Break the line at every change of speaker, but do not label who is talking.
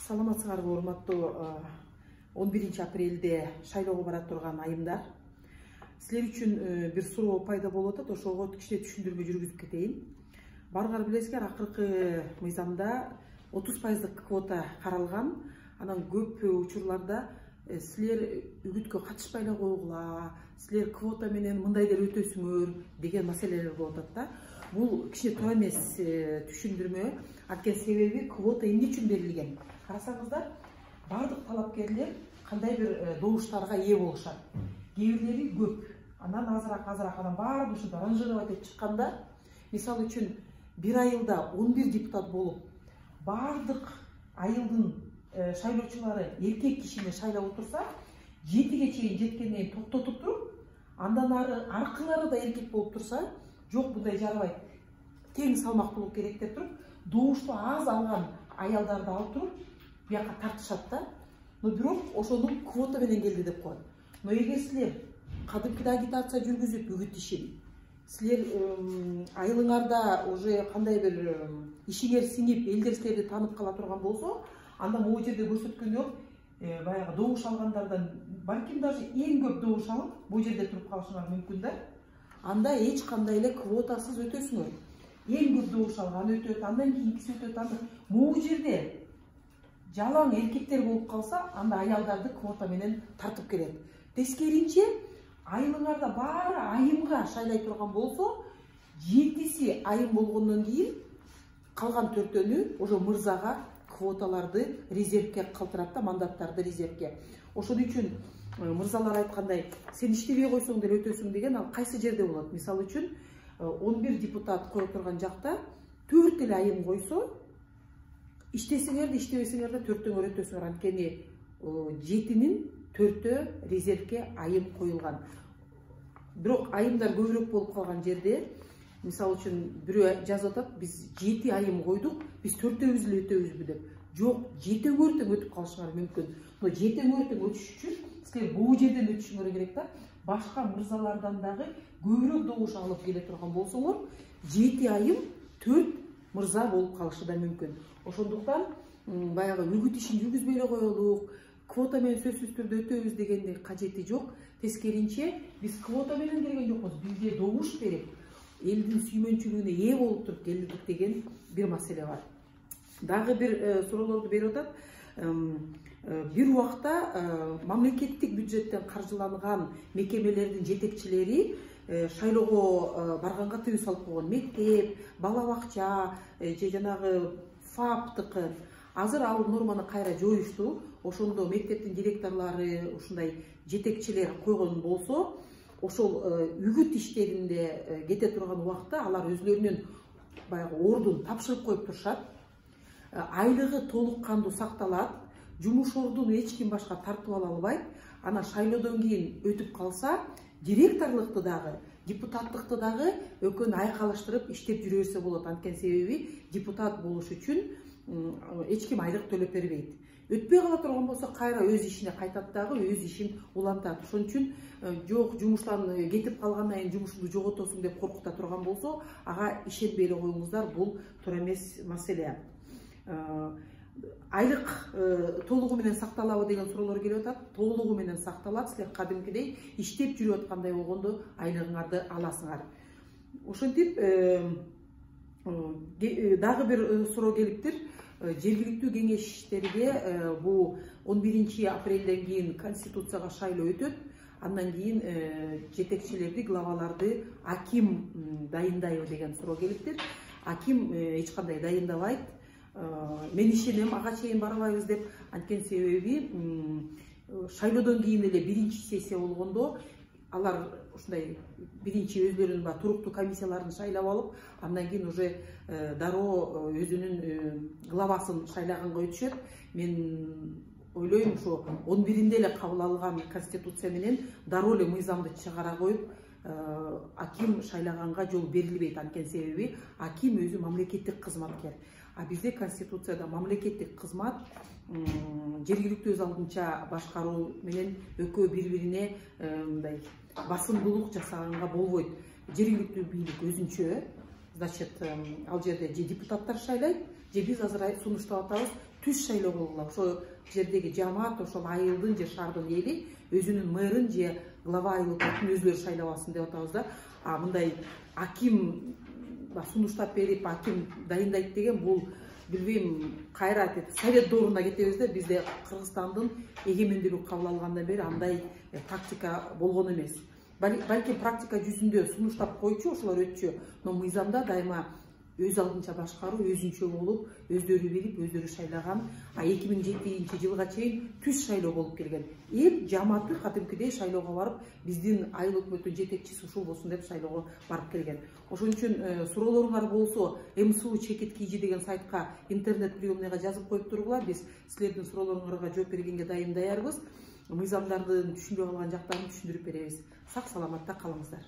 Саламатсыңарбы урматтуу 11 апрелде шайлоого бара турган айымдар. Силер үчүн бир суроо пайда болуп атат, ошого кичине түшүндүрмө жүргүзүп кетейин. Барыңар билесиңер, акыркы мыйзамда 30% квота каралган. Анан көп учурларда силер үгүткө катышпай эле койгула, силер квота менен мындайдер өтөсүңөр деген маселелер болуп атат да. Бул кичине туура эмес түшүндүрмө. Анткени себеби квота эмне үчүн берилген? Карасаңыздар, бардык талапкерлер кандай бир добуштарга ээ болушат. Кээ бирлери көп, анан азыраак, анан баары ушундай ранжировать этип чыкканда, мисалы үчүн бир айылда 11 депутат болуп, бардык айылдын шайлоочулары эркек кишини шайлап отурса, 7ге чейин жеткенден кийин токтотуп туруп, андан аркылары да эркек болуп турса, жок мындай жарабайт, тең салмактуулук керек деп туруп, добушту аз алган аялдарды алып туруп, бияка тартышат да. Но бирок ошону квота менен келди деп коет. Но эгер силер кадимкидей агитация жүргүзүп үгүт ишин, силер айылыңарда уже кандай бир ишиңер сиңип, элдер силерди таанып кала турган болсо, анда могу жерде көрсөткөндөй баягы добуш алгандардан балким даже эң көп добуш алып, бул жерде туруп калышыңар мүмкүн да. Анда эч кандай эле квотасыз өтөсүңөр. Эң көп добуш алган өтөт, андан кийинкиси өтөт. Анда могу жерде жалаң эркектер болуп калса, анда аялдарды квота менен тартып келет. Тескеринче, айылыңарда баары айымга шайлай турган болсо, 7си айым болгондон кийин калган 4-өнү ошо мырзага квоталарды резервке калтырат да, мандаттарды резервке. Ошон үчүн мырзалар айткандай, сен иштебей койсоң деле өтөсүң деген, ал кайсы жерде болот? Мисалы үчүн 11 депутат кое турган жакта 4 эле айым койсо, иштесеңер де иштебесеңер де 4-өңөр өтөсүңөр. Анткени 7-нин 4-ө резервке айым коюлган. Бирок айымдар көбүрөөк болуп калган жерде, мисалы үчүн бирөө жазып атат, биз 7 айым койдук, биз 4-өбүз эле өтөбүзбү деп. Жок, 7-өңөр тең өтүп калышыңар мүмкүн. Но 7-өңөр тең өтүш үчүн силер бул жерден өтүшүңөр керек да. Башка мырзалардан дагы көбүрөөк добуш алып келе турган болсоңор, 7 айым 4 мырза болуп калышы да мүмкүн. Ошондуктан баягы үгүт ишин жүргүзбөй эле коелук, квота менен сөзсүз түрдө өтөбүз дегенде кажети жок. Тескеринче, биз квота менен келген жокпуз, бизге добуш берип, элдин сүймөнчүлүгүнө ээ болуп туруп келдик деген бир маселе бар. Дагы бир суроолорду берип атат. Бир убакта мамлекеттик бюджеттен каржыланган мекемелердин жетекчилери шайлоого барганга тыюу салып койгон. Мектеп, бала бакча же жанагы ФАПтыкы. Азыр ал норманы кайра жоюшту. Ошондо мектептин директорлору, ушундай жетекчилер койгон болсо, ошол үгүт иштеринде кете турган убакта алар өзлөрүнүн баягы ордун тапшырып коюп турушат. Айлыгы толук кандуу сакталат. Жумуш ордун эч ким башка тартып ала албайт. Ана шайлоодон кийин өтүп калса, директорлукту дагы, депутаттыкты дагы өкөн айкалыштырып иштеп жүрө берсе болот. Анткени себеби депутат болуш үчүн эч ким айлык төлөп бербейт. Өтпөй кала турган болсо, кайра өз ишине кайтат дагы, өз ишин улантат. Ошон үчүн жок, жумуштан кетип калгандан кийин жумушуңду жоготосуң деп коркута турган болсо, ага ишенбей эле коюңуздар, бул туура эмес маселе. Айлык толугу менен сакталабы деген суроолор келип атат. Толугу менен сакталат. Силер кадимкидей иштеп жүрүп аткандай болгондо айлыгыңарды аласыңар. Ошентип дагы бир суроо келиптир. Жергиликтүү кеңештерге бул 11 апрелден кийин конституцияга шайлоо өтөт. Андан кийин жетекчилерди, главаларды аким дайындайбы деген суроо келиптир. Аким эч кандай дайындабайт. Мен ишенем, ага чейин барбайбыз деп. Анткени себеби шайлоодон кийин эле биринчи сессия болгондо алар ушундай биринчи өзлөрүнүн туруктуу комиссияларын шайлап алып, андан кийин уже дароо өзүнүн главасын шайлаганга өтүшөт. Мен ойлойм, ошо 11-инде эле кабыл алган конституция менен дароо эле мыйзамды чыгара коюп, аким шайлаганга жол берилбейт. Анткени себеби аким өзү мамлекеттик кызматкер. А бизде конституцияда мамлекеттик кызмат жергиликтүү өз алдынча башкаруу менен экөө бири-бирине мындай басымдуулук жасаганга болбойт. Жергиликтүү бийлик өзүнчө, значит, ал жерде же депутаттар шайлайт, же биз азыр сунуштап атабыз түз шайлоо болгула. Ошо жердеги жамаат ошол айылдын же шаардын эли өзүнүн мэрин же глава айылдын өзүлөрү шайлабасын деп атабыз да. Мындай аким сунуштап берип, аким дайындайт деген бул билбейм кайра совет доорунда кетебиз да. Бизде Кыргызстандын эгемендүүлүк кабыл алгандан бери андай практика болгон эмес. Балким практика жүзүндө сунуштап койчу, ошолор өтчү, но мыйзамда дайыма өз алдынча башкаруу өзүнчө болуп, өздөрү билип, өздөрү шайлаган. 2007-жылга чейин түз шайлоо болуп келген. Эл жамааты кадимкидей шайлоого барып, биздин айыл өкмөттүн жетекчиси ушул болсун деп шайлоого барып келген. Ошон үчүн суроолоруңар болсо, МСУ Чекит Кийжи деген сайтка интернет приемныйга жазып коюп тургула. Биз силердин суроолоруңарга жооп бергенге дайым даярбыз. Мыйзамдардын түшүнбөй калган жактарын түшүндүрүп беребиз. Сак саламатта калыңыздар.